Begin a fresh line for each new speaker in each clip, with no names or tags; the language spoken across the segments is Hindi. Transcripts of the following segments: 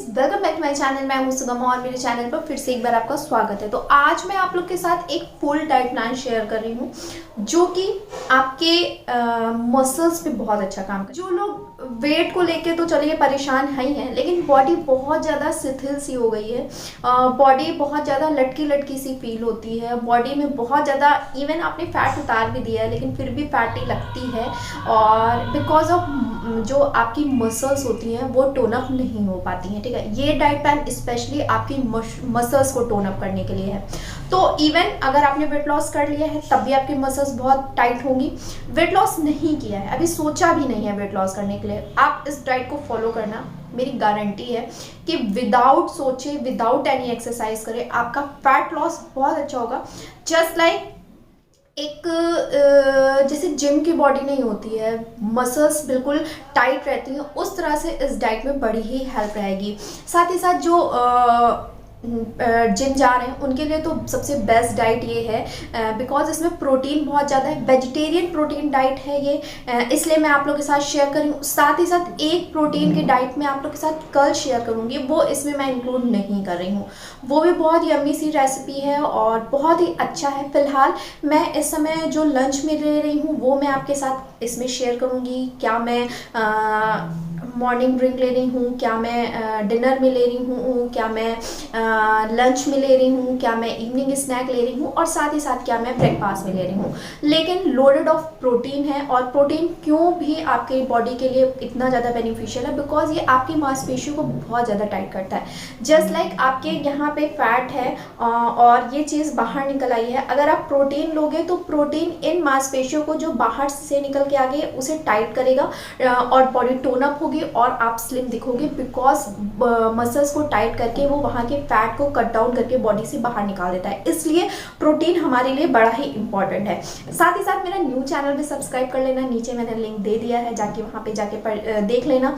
Welcome back to my channel. मैं हूं सुगम और मेरे चैनल पर फिर से एक बार आपका स्वागत है। तो आज मैं आप लोग के साथ एक फुल डाइट प्लान शेयर कर रही हूं जो कि आपके मसल्स पे बहुत अच्छा काम कर। जो लोग वेट को लेके तो चलिए परेशान है ही हैं, लेकिन बॉडी बहुत ज़्यादा शिथिल सी हो गई है, बॉडी बहुत ज़्यादा लटकी लटकी सी फील होती है, बॉडी में बहुत ज़्यादा इवन आपने फैट उतार भी दिया है लेकिन फिर भी फैटी लगती है। और बिकॉज ऑफ जो आपकी मसल्स होती हैं वो टोन अप नहीं हो पाती हैं। ठीक है, ये डाइट प्लान स्पेशली आपकी मसल्स को टोन अप करने के लिए है। तो इवन अगर आपने वेट लॉस कर लिया है तब भी आपकी मसल्स बहुत टाइट होंगी। वेट लॉस नहीं किया है, अभी सोचा भी नहीं है वेट लॉस करने के लिए, आप इस डाइट को फॉलो करना, मेरी गारंटी है कि विदाउट सोचे, विदाउट एनी एक्सरसाइज करे, आपका फैट लॉस बहुत अच्छा होगा। जस्ट लाइक एक जैसे जिम की बॉडी नहीं होती है, मसल्स बिल्कुल टाइट रहती हैं, उस तरह से इस डाइट में बड़ी ही हेल्प रहेगी। साथ ही साथ जो जिम जा रहे हैं उनके लिए तो सबसे बेस्ट डाइट ये है बिकॉज इसमें प्रोटीन बहुत ज़्यादा है, वेजिटेरियन प्रोटीन डाइट है ये, इसलिए मैं आप लोग के साथ शेयर करूँ। साथ ही साथ एक प्रोटीन की डाइट मैं आप लोग के साथ कल शेयर करूँगी, वो इसमें मैं इंक्लूड नहीं कर रही हूँ, वो भी बहुत यम्मी सी रेसिपी है और बहुत ही अच्छा है। फिलहाल मैं इस समय जो लंच में ले रही हूँ वो मैं आपके साथ इसमें शेयर करूँगी। क्या मैं मॉर्निंग ड्रिंक ले रही हूँ, क्या मैं डिनर में ले रही हूँ, क्या मैं लंच में ले रही हूँ, क्या मैं इवनिंग स्नैक ले रही हूँ और साथ ही साथ क्या मैं ब्रेकफास्ट में ले रही हूँ, लेकिन लोडेड ऑफ प्रोटीन है। और प्रोटीन क्यों भी आपके बॉडी के लिए इतना ज़्यादा बेनिफिशियल है, बिकॉज ये आपकी मांसपेशियों को बहुत ज़्यादा टाइट करता है। जस्ट लाइक आपके यहाँ पे फैट है और ये चीज़ बाहर निकल आई है, अगर आप प्रोटीन लोगे तो प्रोटीन इन मांसपेशियों को जो बाहर से निकल के आ गई उसे टाइट करेगा और बॉडी टोन अप होगी और आप स्लिम दिखोगे, बिकॉज मसल्स को टाइट करके वो वहाँ के फैट को कट डाउन करके बॉडी से बाहर निकाल देता है। इसलिए प्रोटीन हमारे लिए बड़ा ही इंपॉर्टेंट है। साथ ही साथ मेरा न्यू चैनल भी सब्सक्राइब कर लेना, नीचे मैंने लिंक दे दिया है, जाके वहाँ पे जाके देख लेना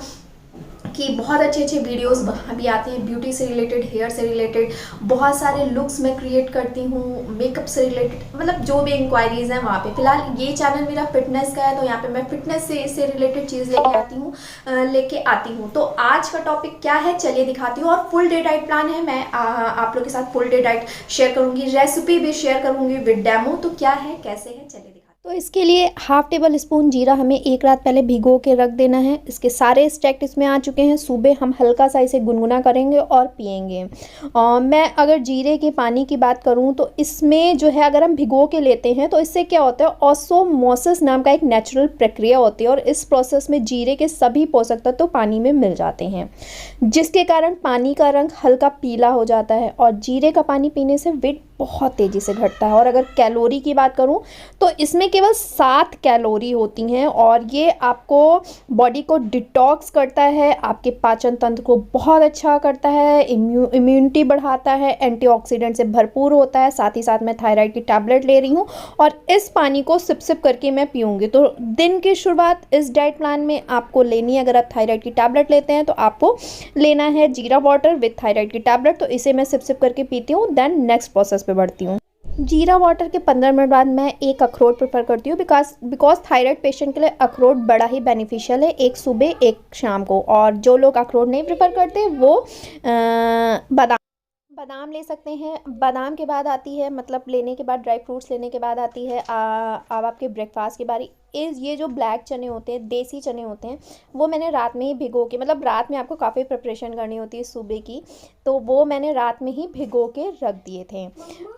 कि बहुत अच्छे अच्छे वीडियोस वहाँ भी आते हैं, ब्यूटी से रिलेटेड, हेयर से रिलेटेड, बहुत सारे लुक्स मैं क्रिएट करती हूँ, मेकअप से रिलेटेड, मतलब जो भी इंक्वायरीज़ हैं वहाँ पे। फिलहाल ये चैनल मेरा फिटनेस का है तो यहाँ पे मैं फिटनेस से रिलेटेड चीज़ लेके आती हूँ। तो आज का टॉपिक क्या है चलिए दिखाती हूँ। और फुल डे डाइट प्लान है, मैं आप लोग के साथ फुल डे डाइट शेयर करूँगी, रेसिपी भी शेयर करूँगी विद डेमो। तो क्या है कैसे है चलिए। तो इसके लिए हाफ टेबल स्पून जीरा हमें एक रात पहले भिगो के रख देना है। इसके सारे एक्सट्रैक्ट इसमें आ चुके हैं। सुबह हम हल्का सा इसे गुनगुना करेंगे और पिएंगे। मैं अगर जीरे के पानी की बात करूं तो इसमें जो है अगर हम भिगो के लेते हैं तो इससे क्या होता है, ऑस्मोसिस नाम का एक नेचुरल प्रक्रिया होती है और इस प्रोसेस में जीरे के सभी पोषक तत्व तो पानी में मिल जाते हैं, जिसके कारण पानी का रंग हल्का पीला हो जाता है और जीरे का पानी पीने से वेट बहुत तेज़ी से घटता है। और अगर कैलोरी की बात करूं तो इसमें केवल 7 कैलोरी होती हैं और ये आपको बॉडी को डिटॉक्स करता है, आपके पाचन तंत्र को बहुत अच्छा करता है, इम्यूनिटी बढ़ाता है, एंटीऑक्सीडेंट से भरपूर होता है। साथ ही साथ मैं थायराइड की टैबलेट ले रही हूँ और इस पानी को सिप सिप करके मैं पीऊँगी। तो दिन की शुरुआत इस डाइट प्लान में आपको लेनी है। अगर आप थायराइड की टैबलेट लेते हैं तो आपको लेना है जीरा वाटर विथ थायराइड की टैबलेट, तो इसे मैं सिप सिप करके पीती हूँ। देन नेक्स्ट प्रोसेस पे बढ़ती हूँ। जीरा वाटर के 15 मिनट बाद मैं एक अखरोट प्रेफर करती हूँ, बिकॉज थायराइड पेशेंट के लिए अखरोट बड़ा ही बेनिफिशियल है, एक सुबह एक शाम को। और जो लोग अखरोट नहीं प्रेफर करते वो बादाम ले सकते हैं। बादाम के बाद आती है, मतलब लेने के बाद, ड्राई फ्रूट्स लेने के बाद आती है अब आपके ब्रेकफास्ट की बारी। ये जो ब्लैक चने होते हैं, देसी चने होते हैं, वो मैंने रात में ही भिगो के, मतलब रात में आपको काफ़ी प्रिपरेशन करनी होती है सुबह की, तो वो मैंने रात में ही भिगो के रख दिए थे।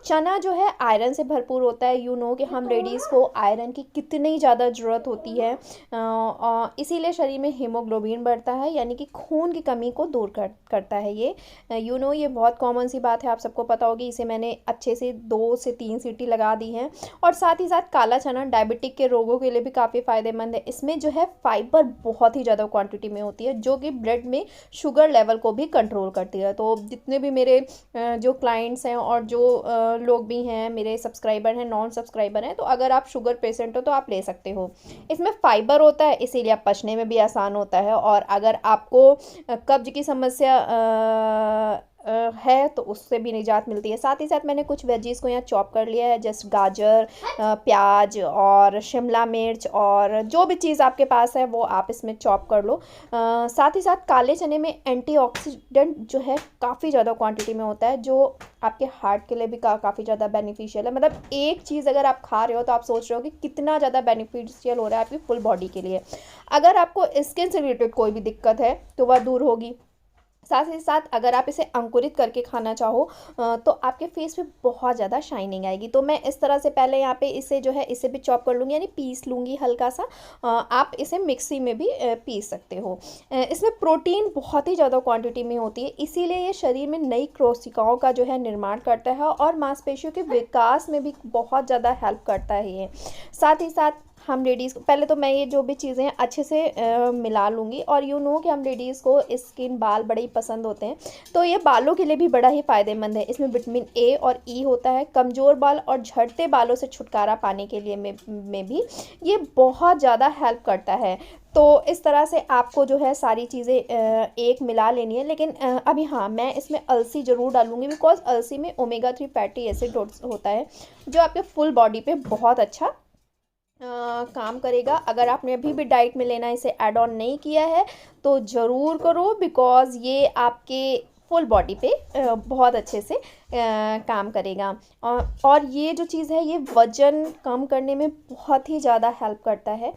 चना जो है आयरन से भरपूर होता है। कि हम लेडीज़ को आयरन की कितनी ज़्यादा ज़रूरत होती है, इसीलिए शरीर में हीमोग्लोबिन बढ़ता है, यानी कि खून की कमी को दूर करता है ये। ये बहुत कॉमन सी बात है, आप सबको पता होगी। इसे मैंने अच्छे से 2 से 3 सीटी लगा दी हैं। और साथ ही साथ काला चना डायबिटिक के रोगों के लिए भी काफ़ी फ़ायदेमंद है। इसमें जो है फाइबर बहुत ही ज़्यादा क्वांटिटी में होती है, जो कि ब्लड में शुगर लेवल को भी कंट्रोल करती है। तो जितने भी मेरे जो क्लाइंट्स हैं और जो लोग भी हैं, मेरे सब्सक्राइबर हैं, नॉन सब्सक्राइबर हैं, तो अगर आप शुगर पेशेंट हो तो आप ले सकते हो। इसमें फाइबर होता है, इसीलिए आप पचने में भी आसान होता है। और अगर आपको कब्ज की समस्या है तो उससे भी निजात मिलती है। साथ ही साथ मैंने कुछ वेजीज़ को यहाँ चॉप कर लिया है, जस्ट गाजर, प्याज और शिमला मिर्च और जो भी चीज़ आपके पास है वो आप इसमें चॉप कर लो। साथ ही साथ काले चने में एंटीऑक्सीडेंट जो है काफ़ी ज़्यादा क्वांटिटी में होता है, जो आपके हार्ट के लिए भी काफ़ी ज़्यादा बेनिफिशियल है। मतलब एक चीज़ अगर आप खा रहे हो तो आप सोच रहे हो कि कितना ज़्यादा बेनिफिशियल हो रहा है आपकी फुल बॉडी के लिए। अगर आपको स्किन से रिलेटेड कोई भी दिक्कत है तो वह दूर होगी। साथ ही साथ अगर आप इसे अंकुरित करके खाना चाहो तो आपके फेस पे बहुत ज़्यादा शाइनिंग आएगी। तो मैं इस तरह से पहले यहाँ पे इसे जो है इसे भी चॉप कर लूँगी, यानी पीस लूँगी हल्का सा। आप इसे मिक्सी में भी पीस सकते हो। इसमें प्रोटीन बहुत ही ज़्यादा क्वांटिटी में होती है, इसीलिए ये शरीर में नई कोशिकाओं का जो है निर्माण करता है और मांसपेशियों के विकास में भी बहुत ज़्यादा हेल्प करता है ये। साथ ही साथ हम लेडीज़ को पहले तो मैं ये जो भी चीज़ें हैं अच्छे से मिला लूँगी। और यू नो कि हम लेडीज़ को स्किन बाल बड़े ही पसंद होते हैं, तो ये बालों के लिए भी बड़ा ही फ़ायदेमंद है। इसमें विटामिन ए और ई होता है। कमज़ोर बाल और झड़ते बालों से छुटकारा पाने के लिए में भी ये बहुत ज़्यादा हेल्प करता है। तो इस तरह से आपको जो है सारी चीज़ें एक मिला लेनी है। लेकिन अभी हाँ, मैं इसमें अलसी ज़रूर डालूँगी, बिकॉज अलसी में ओमेगा 3 फैटी एसिड होता है जो आपके फुल बॉडी पे बहुत अच्छा काम करेगा। अगर आपने अभी भी डाइट में लेना इसे ऐड ऑन नहीं किया है तो ज़रूर करो, बिकॉज़ ये आपके फुल बॉडी पे बहुत अच्छे से काम करेगा। और ये जो चीज़ है ये वज़न कम करने में बहुत ही ज़्यादा हेल्प करता है,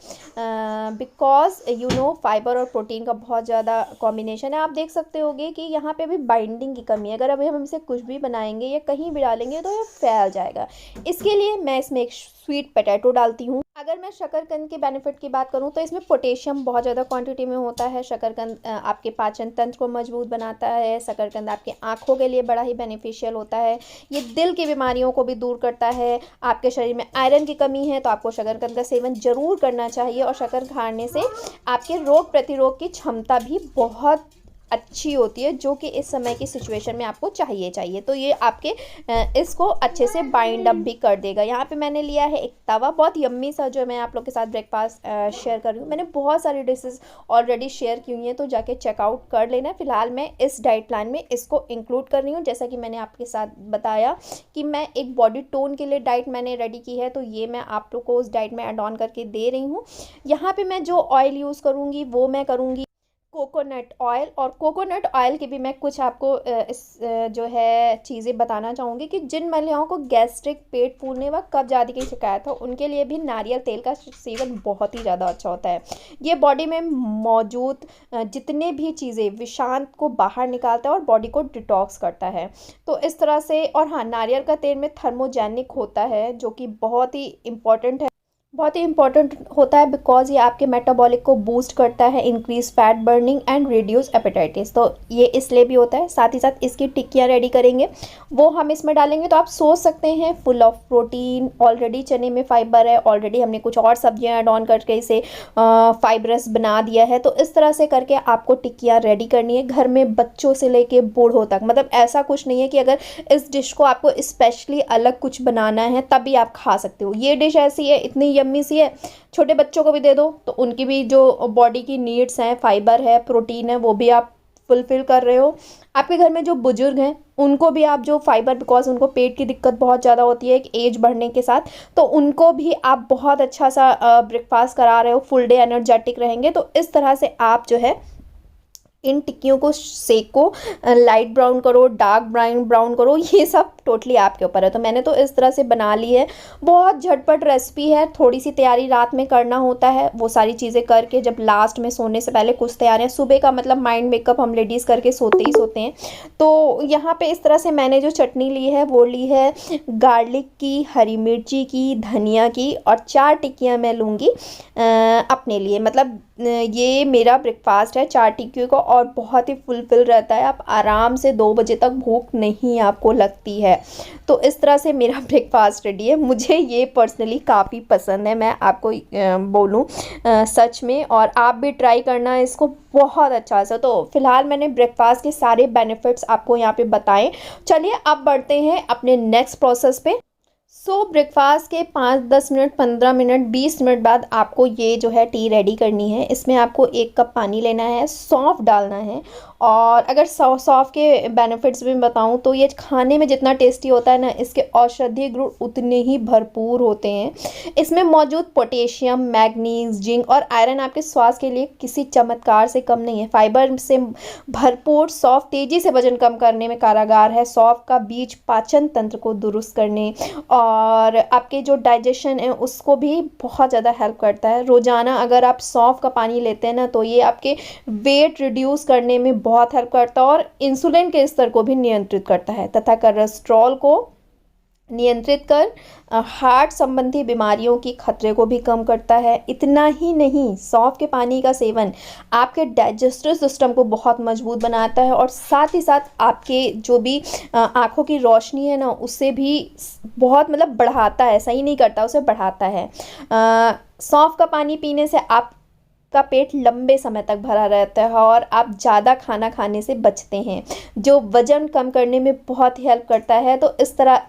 बिकॉज़ यू नो फाइबर और प्रोटीन का बहुत ज़्यादा कॉम्बिनेशन है। आप देख सकते होगे कि यहाँ पे अभी बाइंडिंग की कमी है। अगर अभी हम इसे कुछ भी बनाएंगे या कहीं भी डालेंगे तो ये फैल जाएगा। इसके लिए मैं इसमें एक स्वीट पोटैटो डालती हूँ। अगर मैं शकरकंद के बेनिफिट की बात करूँ तो इसमें पोटेशियम बहुत ज़्यादा क्वांटिटी में होता है। शकरकंद आपके पाचन तंत्र को मजबूत बनाता है। शकरकंद आपकी आँखों के लिए बड़ा ही बेनिफिशियल होता है। ये दिल की बीमारियों को भी दूर करता है। आपके शरीर में आयरन की कमी है तो आपको शकरकंद का सेवन ज़रूर करना चाहिए। और शक्कर खाने से आपके रोग प्रतिरोध की क्षमता भी बहुत अच्छी होती है, जो कि इस समय की सिचुएशन में आपको चाहिए। तो ये आपके इसको अच्छे से बाइंड अप भी कर देगा। यहाँ पे मैंने लिया है एक तवा, बहुत यम्मी सा, जो मैं आप लोग के साथ ब्रेकफास्ट शेयर कर रही हूँ। मैंने बहुत सारी डिशेस ऑलरेडी शेयर की हुई हैं, तो जाके चेकआउट कर लेना। फ़िलहाल मैं इस डाइट प्लान में इसको इंक्लूड कर रही हूँ। जैसा कि मैंने आपके साथ बताया कि मैं एक बॉडी टोन के लिए डाइट मैंने रेडी की है, तो ये मैं आप लोग को उस डाइट में ऐड ऑन करके दे रही हूँ। यहाँ पर मैं जो ऑयल यूज़ करूँगी वो मैं करूँगी कोकोनट ऑयल। और कोकोनट ऑयल की भी मैं कुछ आपको जो है चीज़ें बताना चाहूँगी कि जिन महिलाओं को गैस्ट्रिक, पेट फूलने व कब्ज आदि की शिकायत हो, उनके लिए भी नारियल तेल का सेवन बहुत ही ज़्यादा अच्छा होता है। ये बॉडी में मौजूद जितने भी चीज़ें विषांत को बाहर निकालता है और बॉडी को डिटॉक्स करता है। तो इस तरह से, और हाँ, नारियल का तेल में थर्मोजेनिक होता है, जो कि बहुत ही इम्पॉर्टेंट होता है, बिकॉज ये आपके मेटाबॉलिक को बूस्ट करता है, increase fat burning and reduce appetite. तो ये इसलिए भी होता है। साथ ही साथ इसकी टिक्कियाँ रेडी करेंगे, वो हम इसमें डालेंगे। तो आप सोच सकते हैं फुल ऑफ प्रोटीन, ऑलरेडी चने में फाइबर है, ऑलरेडी हमने कुछ और सब्जियां ऐड ऑन करके इसे फाइबरस बना दिया है। तो इस तरह से करके आपको टिक्कियाँ रेडी करनी है, घर में बच्चों से लेके बूढ़ों तक। मतलब ऐसा कुछ नहीं है कि अगर इस डिश को आपको स्पेशली अलग कुछ बनाना है तभी आप खा सकते हो। ये डिश ऐसी है, इतनी यम्मी सी है, छोटे बच्चों को भी दे दो तो उनकी भी जो बॉडी की नीड्स हैं, फाइबर है, प्रोटीन है, वो भी आप फुलफिल कर रहे हो। आपके घर में जो बुजुर्ग हैं उनको भी आप जो फाइबर, बिकॉज उनको पेट की दिक्कत बहुत ज़्यादा होती है एक एज बढ़ने के साथ, तो उनको भी आप बहुत अच्छा सा ब्रेकफास्ट करा रहे हो, फुल डे एनर्जेटिक रहेंगे। तो इस तरह से आप जो है इन टिक्कियों को सेको, लाइट ब्राउन करो, डार्क ब्राउन करो, ये सब टोटली आपके ऊपर है। तो मैंने तो इस तरह से बना ली है। बहुत झटपट रेसिपी है, थोड़ी सी तैयारी रात में करना होता है, वो सारी चीज़ें करके जब लास्ट में सोने से पहले कुछ तैयारियाँ, सुबह का मतलब माइंड मेकअप हम लेडीज़ करके सोते ही सोते हैं। तो यहाँ पे इस तरह से मैंने जो चटनी ली है वो ली है गार्लिक की, हरी मिर्ची की, धनिया की, और 4 टिक्कियाँ मैं लूँगी अपने लिए। मतलब ये मेरा ब्रेकफास्ट है 4 टिक्कियों को, और बहुत ही फुलफिल रहता है। आप आराम से 2 बजे तक भूख नहीं आपको लगती है। तो इस तरह से मेरा ब्रेकफास्ट रेडी है। मुझे ये पर्सनली काफ़ी पसंद है, मैं आपको बोलूँ सच में, और आप भी ट्राई करना इसको, बहुत अच्छा सा। तो फिलहाल मैंने ब्रेकफास्ट के सारे बेनिफिट्स आपको यहाँ पे बताएं। चलिए अब बढ़ते हैं अपने नेक्स्ट प्रोसेस पे। ब्रेकफास्ट के 5-10 मिनट, 15 मिनट, 20 मिनट बाद आपको ये जो है टी रेडी करनी है। इसमें आपको 1 कप पानी लेना है, सौंफ डालना है। और अगर सौंफ के बेनिफिट्स भी बताऊं तो ये खाने में जितना टेस्टी होता है ना, इसके औषधीय गुण उतने ही भरपूर होते हैं। इसमें मौजूद पोटेशियम, मैग्नीज, जिंक और आयरन आपके स्वास्थ्य के लिए किसी चमत्कार से कम नहीं है। फाइबर से भरपूर सौंफ तेजी से वजन कम करने में कारगर है। सौंफ का बीज पाचन तंत्र को दुरुस्त करने और आपके जो डाइजेशन है उसको भी बहुत ज़्यादा हेल्प करता है। रोज़ाना अगर आप सौंफ का पानी लेते हैं ना, तो ये आपके वेट रिड्यूस करने में बहुत हेल्प करता है और इंसुलिन के स्तर को भी नियंत्रित करता है तथा कोलेस्ट्रॉल को नियंत्रित कर हार्ट संबंधी बीमारियों की खतरे को भी कम करता है। इतना ही नहीं, सौंफ के पानी का सेवन आपके डाइजेस्टिव सिस्टम को बहुत मजबूत बनाता है और साथ ही साथ आपके जो भी आँखों की रोशनी है ना, उससे भी बहुत मतलब बढ़ाता है, सही नहीं करता, उसे बढ़ाता है। सौंफ का पानी पीने से आप का पेट लंबे समय तक भरा रहता है और आप ज़्यादा खाना खाने से बचते हैं, जो वज़न कम करने में बहुत ही हेल्प करता है। तो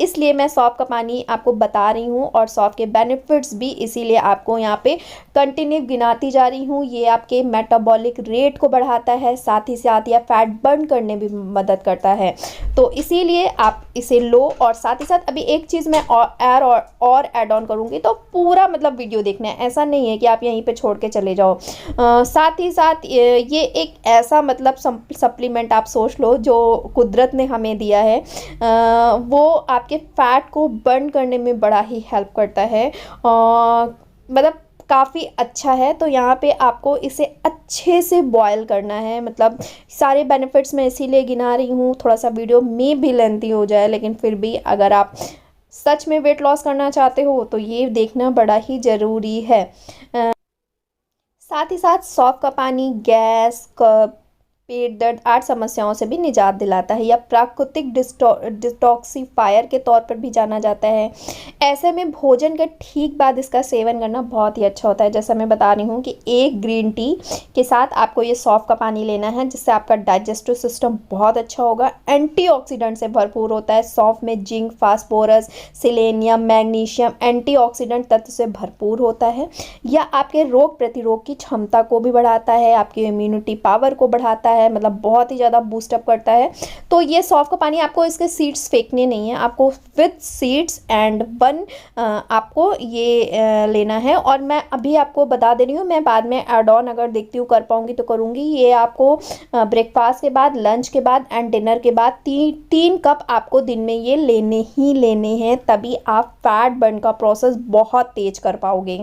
इसलिए मैं सौंफ का पानी आपको बता रही हूँ और सौंफ के बेनिफिट्स भी इसीलिए आपको यहाँ पे कंटिन्यू गिनाती जा रही हूँ। ये आपके मेटाबॉलिक रेट को बढ़ाता है, साथ ही साथ यह फैट बर्न करने में भी मदद करता है। तो इसीलिए आप इसे लो। और साथ ही साथ अभी एक चीज़ मैं और ऐड ऑन करूँगी, तो पूरा मतलब वीडियो देखना है, ऐसा नहीं है कि आप यहीं पे छोड़ के चले जाओ। साथ ही साथ ये एक ऐसा मतलब सप्लीमेंट आप सोच लो जो कुदरत ने हमें दिया है। वो आपके फैट को बर्न करने में बड़ा ही हेल्प करता है और मतलब काफ़ी अच्छा है। तो यहाँ पे आपको इसे अच्छे से बॉयल करना है। मतलब सारे बेनिफिट्स मैं इसीलिए गिना रही हूँ, थोड़ा सा वीडियो में भी लेंथी हो जाए, लेकिन फिर भी अगर आप सच में वेट लॉस करना चाहते हो तो ये देखना बड़ा ही ज़रूरी है। साथ ही साथ सौंफ का पानी गैस, कफ, पेट दर्द आदि समस्याओं से भी निजात दिलाता है। या प्राकृतिक डिटॉक्सिफायर के तौर पर भी जाना जाता है। ऐसे में भोजन के ठीक बाद इसका सेवन करना बहुत ही अच्छा होता है। जैसा मैं बता रही हूँ कि एक ग्रीन टी के साथ आपको ये सौंफ का पानी लेना है, जिससे आपका डाइजेस्टिव सिस्टम बहुत अच्छा होगा। एंटीऑक्सीडेंट से भरपूर होता है। सौंफ में zinc, phosphorus, selenium, magnesium antioxidant तत्व से भरपूर होता है। यह आपके रोग प्रतिरोध की क्षमता को भी बढ़ाता है, आपकी इम्यूनिटी पावर को बढ़ाता है, मतलब बहुत ही ज़्यादा बूस्टअप करता है। तो ये सौंफ का पानी आपको इसके सीड्स फेंकने नहीं है, आपको विद सीड्स एंड वन आपको ये लेना है। और मैं अभी आपको बता दे रही हूँ, मैं बाद में ऐड ऑन अगर देखती हूँ कर पाऊँगी तो करूँगी। ये आपको ब्रेकफास्ट के बाद, लंच के बाद एंड डिनर के बाद 3 कप आपको दिन में ये लेने ही लेने हैं, तभी आप फैट बर्न का प्रोसेस बहुत तेज कर पाओगे।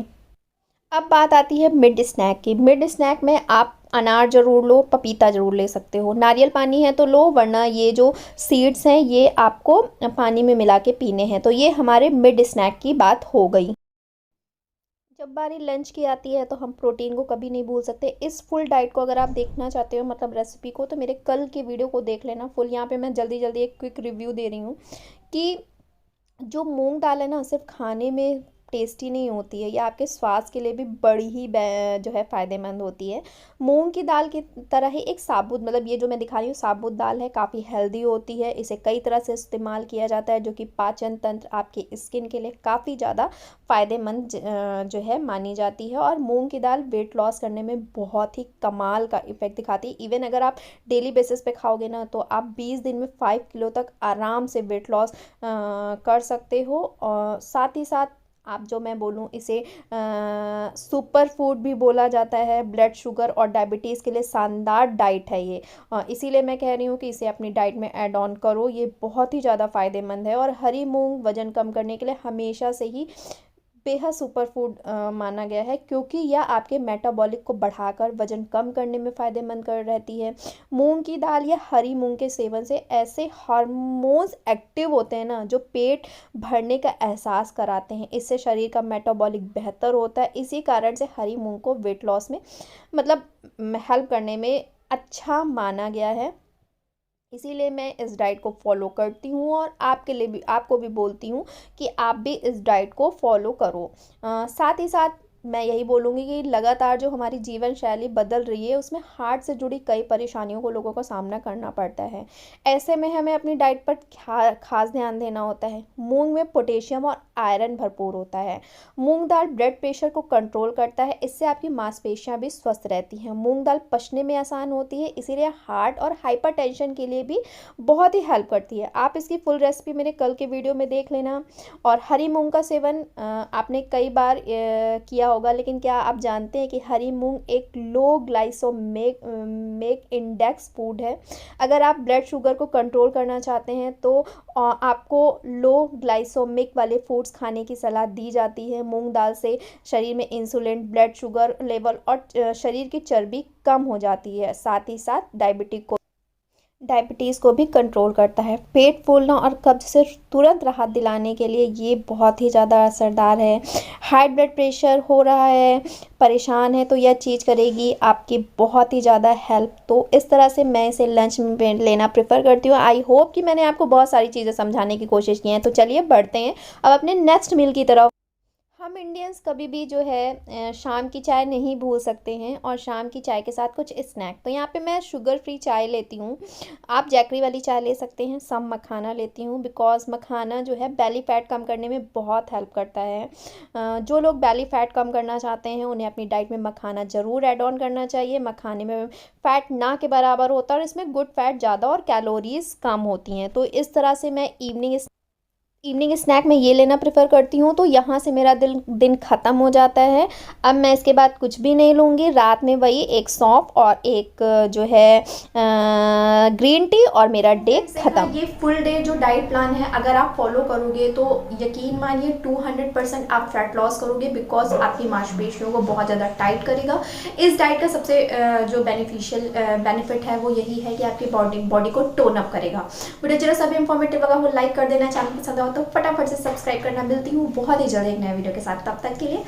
अब बात आती है मिड स्नैक की। मिड स्नैक में आप अनार ज़रूर लो, पपीता ज़रूर ले सकते हो। नारियल पानी है तो लो, वरना ये जो सीड्स हैं ये आपको पानी में मिला के पीने हैं। तो ये हमारे मिड स्नैक की बात हो गई। जब बारी लंच की आती है तो हम प्रोटीन को कभी नहीं भूल सकते। इस फुल डाइट को अगर आप देखना चाहते हो, मतलब रेसिपी को, तो मेरे कल की वीडियो को देख लेना फुल। यहाँ पे मैं जल्दी जल्दी एक क्विक रिव्यू दे रही हूँ कि जो मूंग दाल है ना, सिर्फ खाने में टेस्टी नहीं होती है, ये आपके स्वास्थ्य के लिए भी बड़ी ही जो है फ़ायदेमंद होती है। मूंग की दाल की तरह ही एक साबुत, मतलब ये जो मैं दिखा रही हूँ साबुत दाल है, काफ़ी हेल्दी होती है। इसे कई तरह से इस्तेमाल किया जाता है, जो कि पाचन तंत्र, आपके स्किन के लिए काफ़ी ज़्यादा फ़ायदेमंद जो है मानी जाती है। और मूंग की दाल वेट लॉस करने में बहुत ही कमाल का इफेक्ट दिखाती है। इवन अगर आप डेली बेसिस पे खाओगे ना, तो आप 20 दिन में 5 किलो तक आराम से वेट लॉस कर सकते हो। और साथ ही साथ आप जो मैं बोलूँ इसे सुपर फूड भी बोला जाता है। ब्लड शुगर और डायबिटीज़ के लिए शानदार डाइट है ये। इसीलिए मैं कह रही हूँ कि इसे अपनी डाइट में ऐड ऑन करो, ये बहुत ही ज़्यादा फ़ायदेमंद है। और हरी मूंग वज़न कम करने के लिए हमेशा से ही बेहद सुपर फूड माना गया है, क्योंकि यह आपके मेटाबॉलिक को बढ़ाकर वजन कम करने में फ़ायदेमंद कर रहती है। मूंग की दाल या हरी मूंग के सेवन से ऐसे हार्मोन्स एक्टिव होते हैं ना, जो पेट भरने का एहसास कराते हैं। इससे शरीर का मेटाबॉलिक बेहतर होता है। इसी कारण से हरी मूंग को वेट लॉस में मतलब हेल्प करने में अच्छा माना गया है। इसीलिए मैं इस डाइट को फॉलो करती हूँ और आपके लिए भी, आपको भी बोलती हूँ कि आप भी इस डाइट को फॉलो करो। साथ ही साथ मैं यही बोलूँगी कि लगातार जो हमारी जीवन शैली बदल रही है उसमें हार्ट से जुड़ी कई परेशानियों को लोगों को सामना करना पड़ता है। ऐसे में हमें अपनी डाइट पर खास ध्यान देना होता है। मूंग में पोटेशियम और आयरन भरपूर होता है। मूंग दाल ब्लड प्रेशर को कंट्रोल करता है, इससे आपकी मांसपेशियां भी स्वस्थ रहती हैं। मूंग दाल पचने में आसान होती है, इसीलिए हार्ट और हाइपरटेंशन के लिए भी बहुत ही हेल्प करती है। आप इसकी फुल रेसिपी मेरे कल के वीडियो में देख लेना। और हरी मूंग का सेवन आपने कई बार किया होगा, लेकिन क्या आप जानते हैं कि हरी मूंग एक लो ग्लाइसेमिक इंडेक्स फूड है। अगर आप ब्लड शुगर को कंट्रोल करना चाहते हैं तो आपको लो ग्लाइसेमिक वाले फूड्स खाने की सलाह दी जाती है। मूंग दाल से शरीर में इंसुलिन, ब्लड शुगर लेवल और शरीर की चर्बी कम हो जाती है। साथ ही साथ डायबिटीज़ को भी कंट्रोल करता है। पेट फूलना और कब्ज से तुरंत राहत दिलाने के लिए ये बहुत ही ज़्यादा असरदार है। हाई ब्लड प्रेशर हो रहा है, परेशान है, तो यह चीज़ करेगी आपकी बहुत ही ज़्यादा हेल्प। तो इस तरह से मैं इसे लंच में लेना प्रेफर करती हूँ। आई होप कि मैंने आपको बहुत सारी चीज़ें समझाने की कोशिश की हैं। तो चलिए बढ़ते हैं अब अपने नेक्स्ट मील की तरफ। हम इंडियंस कभी भी जो है शाम की चाय नहीं भूल सकते हैं, और शाम की चाय के साथ कुछ स्नैक। तो यहाँ पे मैं शुगर फ्री चाय लेती हूँ। आप जैकरी वाली चाय ले सकते हैं। सम मखाना लेती हूँ, बिकॉज़ मखाना जो है बेली फैट कम करने में बहुत हेल्प करता है। जो लोग बेली फैट कम करना चाहते हैं उन्हें अपनी डाइट में मखाना ज़रूर ऐड ऑन करना चाहिए। मखाने में फ़ैट ना के बराबर होता है और इसमें गुड फैट ज़्यादा और कैलोरीज़ कम होती हैं। तो इस तरह से मैं इवनिंग स्नैक में ये लेना प्रेफर करती हूँ। तो यहाँ से मेरा दिन ख़त्म हो जाता है। अब मैं इसके बाद कुछ भी नहीं लूँगी। रात में वही एक सौंफ और एक जो है ग्रीन टी, और मेरा डे ख़त्म। ये फुल डे जो डाइट प्लान है अगर आप फॉलो करोगे तो यकीन मानिए 200% आप फैट लॉस करोगे, बिकॉज आपकी मांसपेशियों को बहुत ज़्यादा टाइट करेगा। इस डाइट का सबसे जो बेनिफिट है वो यही है कि आपकी बॉडी को टोन अप करेगा। वीडियो जरा सा भी इंफॉर्मेटिव लगा हो लाइक कर देना, चैनल पसंद आओ तो फटाफट से सब्सक्राइब करना। मिलती हूँ बहुत ही जल्द एक नए वीडियो के साथ, तब तक के लिए